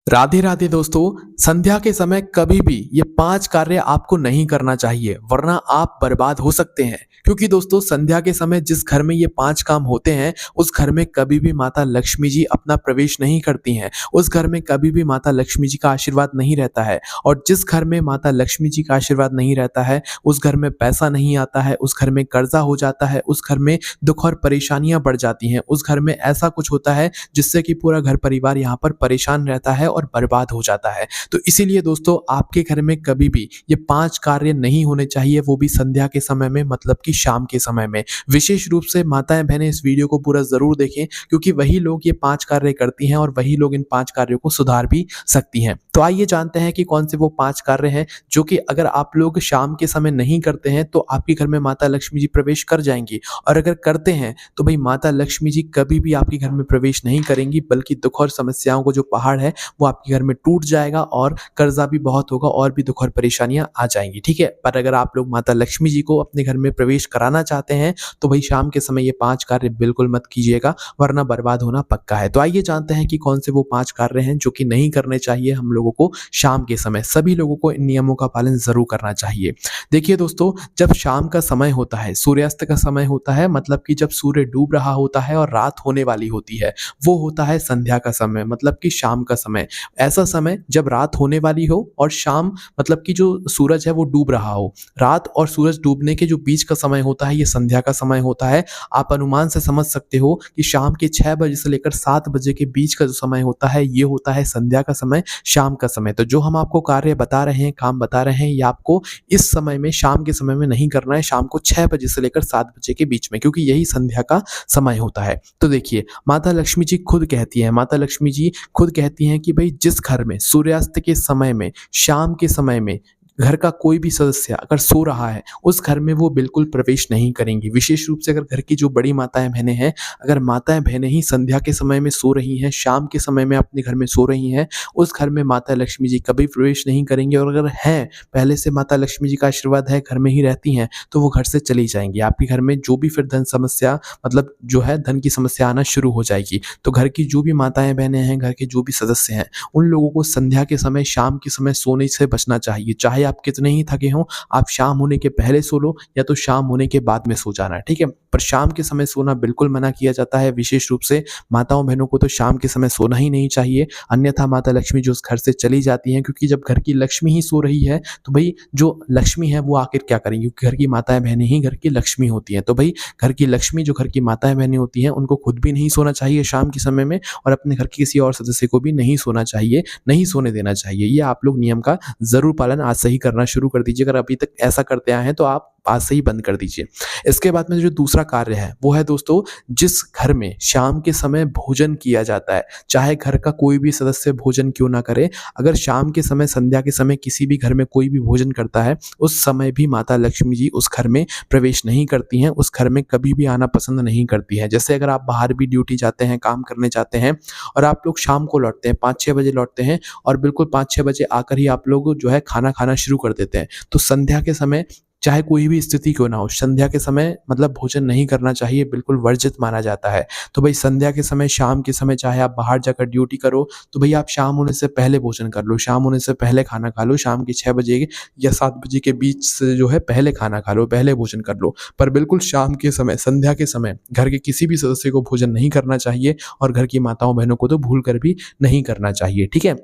राधे राधे दोस्तों। संध्या के समय कभी भी ये 5 कार्य आपको नहीं करना चाहिए, वरना आप बर्बाद हो सकते हैं। क्योंकि दोस्तों संध्या के समय जिस घर में ये 5 काम होते हैं, उस घर में कभी भी माता लक्ष्मी जी अपना प्रवेश नहीं करती हैं। उस घर में कभी भी माता लक्ष्मी जी का आशीर्वाद नहीं रहता है। और जिस घर में माता लक्ष्मी जी का आशीर्वाद नहीं रहता है, उस घर में पैसा नहीं आता है, उस घर में कर्जा हो जाता है, उस घर में दुख और परेशानियां बढ़ जाती हैं। उस घर में ऐसा कुछ होता है जिससे कि पूरा घर परिवार यहाँ पर परेशान रहता है और बर्बाद हो जाता है। तो इसीलिए दोस्तों आपके घर में कभी भी ये 5 कार्य नहीं होने चाहिए, वो भी संध्या के समय में, मतलब कि शाम के समय में। विशेष रूप से माताएं बहनें इस वीडियो को पूरा ज़रूर देखें, क्योंकि वही लोग ये 5 कार्य करती हैं और वही लोग इन 5 कार्यों को सुधार भी सकती हैं। तो आइए जानते हैं कि कौन से वो 5 कार्य हैं जो कि अगर आप लोग शाम के समय नहीं करते हैं तो आपके घर में माता लक्ष्मी जी प्रवेश कर जाएँगी, और अगर करते हैं तो भई माता लक्ष्मी जी कभी भी आपके घर में प्रवेश नहीं करेंगी, बल्कि दुख और समस्याओं को जो पहाड़ है वो आपके घर में टूट जाएगा और कर्जा भी बहुत होगा और भी दुख और परेशानियां आ जाएंगी। ठीक है, पर अगर आप लोग माता लक्ष्मी जी को अपने घर में प्रवेश कराना चाहते हैं तो भाई शाम के समय ये 5 कार्य बिल्कुल मत कीजिएगा, वरना बर्बाद होना पक्का है। तो आइए जानते हैं कि कौन से वो 5 कार्य हैं जो कि नहीं करने चाहिए हम लोगों को शाम के समय। सभी लोगों को इन नियमों का पालन जरूर करना चाहिए। देखिए दोस्तों, जब शाम का समय होता है, सूर्यास्त का समय होता है, मतलब कि जब सूर्य डूब रहा होता है और रात होने वाली होती है, वो होता है संध्या का समय, मतलब कि शाम का समय। ऐसा समय जब रात होने वाली हो और शाम, मतलब कि जो सूरज है वो डूब रहा हो। रात और सूरज डूबने के जो बीच का समय होता है, ये संध्या का समय होता है। आप अनुमान से समझ सकते हो कि शाम के 6 बजे से लेकर 7 बजे के बीच का जो समय होता है, ये होता है संध्या का समय, शाम का समय। तो जो हम आपको कार्य बता रहे हैं, काम बता रहे हैं, ये आपको इस समय में, शाम के समय में नहीं करना है, शाम को 6 बजे से लेकर 7 बजे के बीच में, क्योंकि यही संध्या का समय होता है। तो देखिए, माता लक्ष्मी जी खुद कहती हैं, माता लक्ष्मी जी खुद कहती हैं कि भाई जिस घर में सूर्यास्त के समय में, शाम के समय में घर का कोई भी सदस्य अगर सो रहा है, उस घर में वो बिल्कुल प्रवेश नहीं करेंगी। विशेष रूप से अगर घर की जो बड़ी माताएं बहनें हैं, अगर माताएं बहनें ही संध्या के समय में सो रही हैं, शाम के समय में अपने घर में सो रही हैं, उस घर में माता लक्ष्मी जी कभी प्रवेश नहीं करेंगी। और अगर हैं, पहले से माता लक्ष्मी जी का आशीर्वाद है, घर में ही रहती हैं, तो वो घर से चली जाएंगी। आपके घर में जो भी फिर धन समस्या, मतलब जो है धन की समस्या आना शुरू हो जाएगी। तो घर की जो भी माताएं बहनें हैं, घर के जो भी सदस्य हैं, उन लोगों को संध्या के समय, शाम के समय सोने से बचना चाहिए। चाहे आप कितने ही थके हों, आप शाम होने के पहले सो लो या तो शाम होने के बाद में सो जाना, ठीक है। पर शाम के समय सोना बिल्कुल मना किया जाता है। विशेष रूप से माताओं बहनों को तो शाम के समय सोना ही नहीं चाहिए, अन्यथा माता लक्ष्मी जो उस घर से चली जाती हैं। क्योंकि जब घर की लक्ष्मी ही सो रही है तो भाई जो लक्ष्मी है वो आखिर क्या करेंगी, क्योंकि घर की माताएं बहनें ही घर की लक्ष्मी होती हैं। तो भाई घर की लक्ष्मी, जो घर की माताएं बहनें होती हैं, उनको खुद भी नहीं सोना चाहिए शाम के समय में, और अपने घर के किसी और सदस्य को भी नहीं सोना चाहिए, नहीं सोने देना चाहिए। ये आप लोग नियम का जरूर पालन आज से ही करना शुरू कर दीजिए। अगर अभी तक ऐसा करते आए हैं तो आप आज से ही बंद कर दीजिए। इसके बाद में जो दूसरा कार्य है वो है दोस्तों, जिस घर में शाम के समय भोजन किया जाता है, चाहे घर का कोई भी सदस्य भोजन क्यों ना करे, अगर शाम के समय, संध्या के समय किसी भी घर में कोई भी भोजन करता है, उस समय भी माता लक्ष्मी जी उस घर में प्रवेश नहीं करती हैं, उस घर में कभी भी आना पसंद नहीं करती हैं। जैसे अगर आप बाहर भी ड्यूटी जाते हैं, काम करने जाते हैं, और आप लोग शाम को लौटते हैं, 5-6 बजे लौटते हैं, और बिल्कुल 5-6 बजे आकर ही आप लोग जो है खाना खाना शुरू कर देते हैं, तो संध्या के समय, चाहे कोई भी स्थिति क्यों ना हो, संध्या के समय मतलब भोजन नहीं करना चाहिए, बिल्कुल वर्जित माना जाता है। तो भाई संध्या के समय, शाम के समय, चाहे आप बाहर जाकर ड्यूटी करो, तो भाई आप शाम होने से पहले भोजन कर लो, शाम होने से पहले खाना खा लो, शाम के 6 बजे या 7 बजे के बीच से जो है पहले खाना खा लो, पहले भोजन कर लो। पर बिल्कुल शाम के समय, संध्या के समय घर के किसी भी सदस्य को भोजन नहीं करना चाहिए, और घर की माताओं बहनों को तो भूल कर भी नहीं करना चाहिए, ठीक है।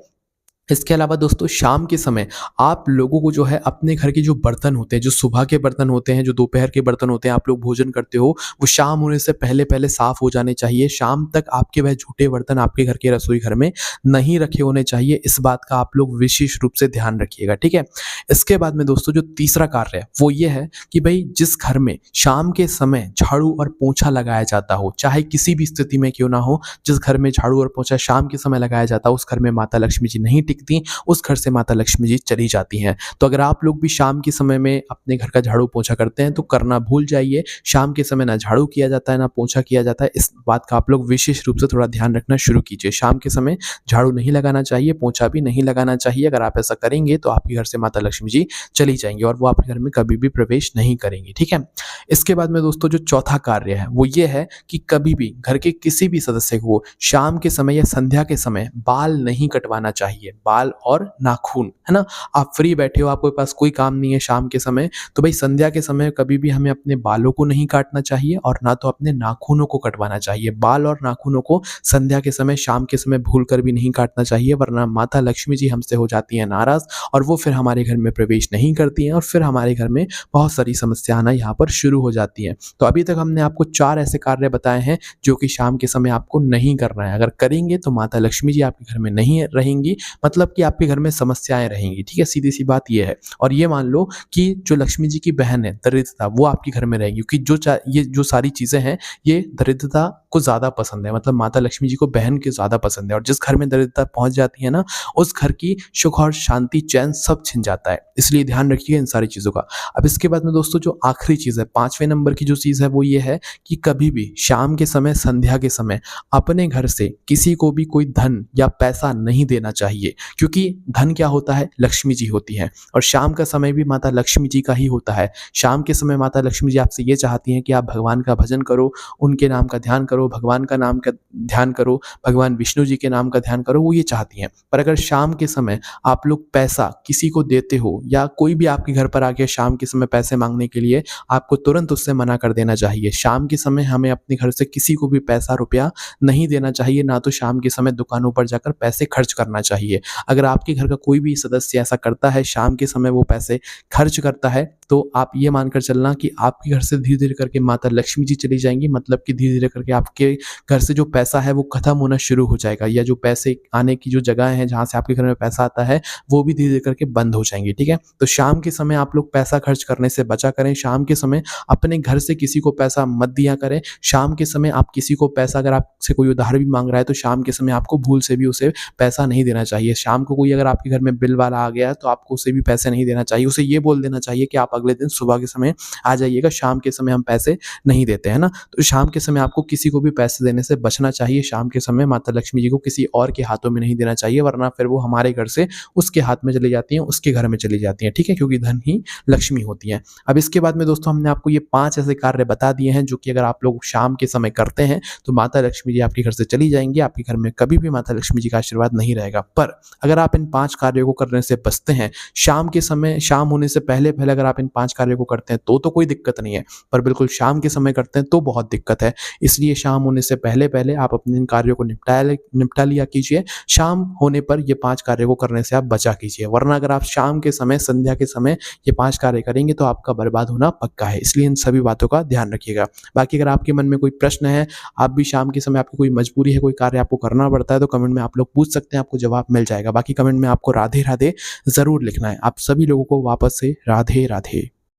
इसके अलावा दोस्तों, शाम के समय आप लोगों को जो है अपने घर के जो बर्तन होते हैं, जो सुबह के बर्तन होते हैं, जो दोपहर के बर्तन होते हैं, आप लोग भोजन करते हो, वो शाम होने से पहले पहले साफ हो जाने चाहिए। शाम तक आपके वह झूठे बर्तन आपके घर के रसोई घर में नहीं रखे होने चाहिए। इस बात का आप लोग विशेष रूप से ध्यान रखिएगा, ठीक है। इसके बाद में दोस्तों, जो तीसरा कार्य है वो ये है कि भाई जिस घर में शाम के समय झाड़ू और पोंछा लगाया जाता हो, चाहे किसी भी स्थिति में क्यों ना हो, जिस घर में झाड़ू और पोंछा शाम के समय लगाया जाता हो, उस घर में माता लक्ष्मी जी नहीं टिकती, उस घर से माता लक्ष्मी जी चली जाती हैं। तो अगर आप लोग भी शाम के समय में अपने घर का झाड़ू पोछा करते हैं तो करना भूल जाइए। शाम के समय ना झाड़ू किया जाता है, ना पोछा किया जाता है। इस बात का आप लोग विशेष रूप से थोड़ा ध्यान रखना शुरू कीजिए। शाम के समय झाड़ू नहीं लगाना चाहिए, पोछा भी नहीं लगाना चाहिए। अगर आप ऐसा करेंगे तो आपके घर से माता लक्ष्मी जी चली जाएँगी और वो आपके घर में कभी भी प्रवेश नहीं करेंगी, ठीक है? इसके बाद में दोस्तों जो चौथा कार्य है वो ये है कि कभी भी घर के किसी भी सदस्य को शाम के समय या संध्या के समय बाल नहीं कटवाना चाहिए। बाल और नाखून, है ना? आप फ्री बैठे हो, आपके पास कोई काम नहीं है शाम के समय, तो भाई संध्या के समय कभी भी हमें अपने बालों को नहीं काटना चाहिए और ना तो अपने नाखूनों को कटवाना चाहिए। बाल और नाखूनों को संध्या के समय, शाम के समय भूल कर भी नहीं काटना चाहिए, वरना माता लक्ष्मी जी हमसे हो जाती हैं नाराज़ और वो फिर हमारे घर में प्रवेश नहीं करती हैं और फिर हमारे घर में बहुत सारी समस्या आना यहाँ पर शुरू हो जाती हैं। तो अभी तक हमने आपको 4 ऐसे कार्य बताए हैं जो कि शाम के समय आपको नहीं करना है। अगर करेंगे तो माता लक्ष्मी जी आपके घर में नहीं रहेंगी, मतलब कि आपके घर में समस्याएँ रहेंगी, ठीक है? सीधी-सी बात ये है। और ये मान लो कि जो लक्ष्मी जी की बहन है दरिद्रता, वो आपके घर में रहेगी क्योंकि ये जो सारी चीज़ें हैं ये दरिद्रता को ज़्यादा पसंद है, मतलब माता लक्ष्मी जी को बहन की ज़्यादा पसंद है और जिस घर में दरिद्रता पहुँच जाती है ना, उस घर की सुख और शांति, चैन सब छिन जाता है। इसलिए ध्यान रखिएगा इन सारी चीज़ों का। अब इसके बाद में दोस्तों जो आखिरी चीज़ है, 5वें नंबर की जो चीज़ है वो ये है कि कभी भी शाम के समय, संध्या के समय अपने घर से किसी को भी कोई धन या पैसा नहीं देना चाहिए, क्योंकि धन क्या होता है? लक्ष्मी जी होती हैं और शाम का समय भी माता लक्ष्मी जी का ही होता है। शाम के समय माता लक्ष्मी जी आपसे ये चाहती हैं कि आप भगवान का भजन करो, उनके नाम का ध्यान करो, भगवान का नाम का ध्यान करो, भगवान विष्णु जी के नाम का ध्यान करो, वो ये चाहती हैं। पर अगर शाम के समय आप लोग पैसा किसी को देते हो या कोई भी आपके घर पर आके शाम के समय पैसे माँगने के लिए, आपको तुरंत उससे मना कर देना चाहिए। शाम के समय हमें अपने घर से किसी को भी पैसा, रुपया नहीं देना चाहिए, ना तो शाम के समय दुकानों पर जाकर पैसे खर्च करना चाहिए। अगर आपके घर का कोई भी सदस्य ऐसा करता है, शाम के समय वो पैसे खर्च करता है, तो आप ये मानकर चलना कि आपके घर से धीरे-धीरे करके माता लक्ष्मी जी चली जाएँगी, मतलब कि धीरे-धीरे करके आपके घर से जो पैसा है वो खत्म होना शुरू हो जाएगा या जो पैसे आने की जो जगह है जहाँ से आपके घर में पैसा आता है, वो भी धीरे-धीरे करके बंद हो जाएँगी, ठीक है? तो शाम के समय आप लोग पैसा खर्च करने से बचा करें, शाम के समय अपने घर से किसी को पैसा मत दिया करें। शाम के समय आप किसी को पैसा, अगर आपसे कोई उधार भी माँग रहा है तो शाम के समय आपको भूल से भी उसे पैसा नहीं देना चाहिए। शाम को कोई अगर आपके घर में बिल वाला आ गया है तो आपको उसे भी पैसे नहीं देना चाहिए। उसे ये बोल देना चाहिए कि आप अगले दिन सुबह के समय आ जाइएगा, शाम के समय हम पैसे नहीं देते हैं ना। तो शाम के समय आपको किसी को भी पैसे देने से बचना चाहिए। शाम के समय माता लक्ष्मी जी को किसी और के हाथों में नहीं देना चाहिए, वरना फिर वो हमारे घर से उसके हाथ में चली जाती हैं, उसके घर में चली जाती हैं, ठीक है? क्योंकि धन ही लक्ष्मी होती हैं। अब इसके बाद में दोस्तों हमने आपको ये 5 ऐसे कार्य बता दिए हैं जो कि अगर आप लोग शाम के समय करते हैं तो माता लक्ष्मी जी आपके घर से चली जाएँगी, आपके घर में कभी भी माता लक्ष्मी जी का आशीर्वाद नहीं रहेगा। पर अगर आप इन 5 कार्यों को करने से बचते हैं, शाम के समय, शाम होने से पहले-पहले अगर आप इन 5 कार्यों को करते हैं तो कोई दिक्कत नहीं है, पर बिल्कुल शाम के समय करते हैं तो बहुत दिक्कत है। इसलिए शाम होने से पहले-पहले आप अपने इन कार्यों को निपटा लिया कीजिए। शाम होने पर ये 5 कार्यों को करने से आप बचा कीजिए, वरना अगर आप शाम के समय, संध्या के समय ये 5 कार्य करेंगे तो आपका बर्बाद होना पक्का है। इसलिए इन सभी बातों का ध्यान रखिएगा। बाकी अगर आपके मन में कोई प्रश्न है, आप भी शाम के समय आपकी कोई मजबूरी है, कोई कार्य आपको करना पड़ता है तो कमेंट में आप लोग पूछ सकते हैं, आपको जवाब मिल जाएगा। बाकी कमेंट में आपको राधे-राधे ज़रूर लिखना है। आप सभी लोगों को वापस से राधे-राधे।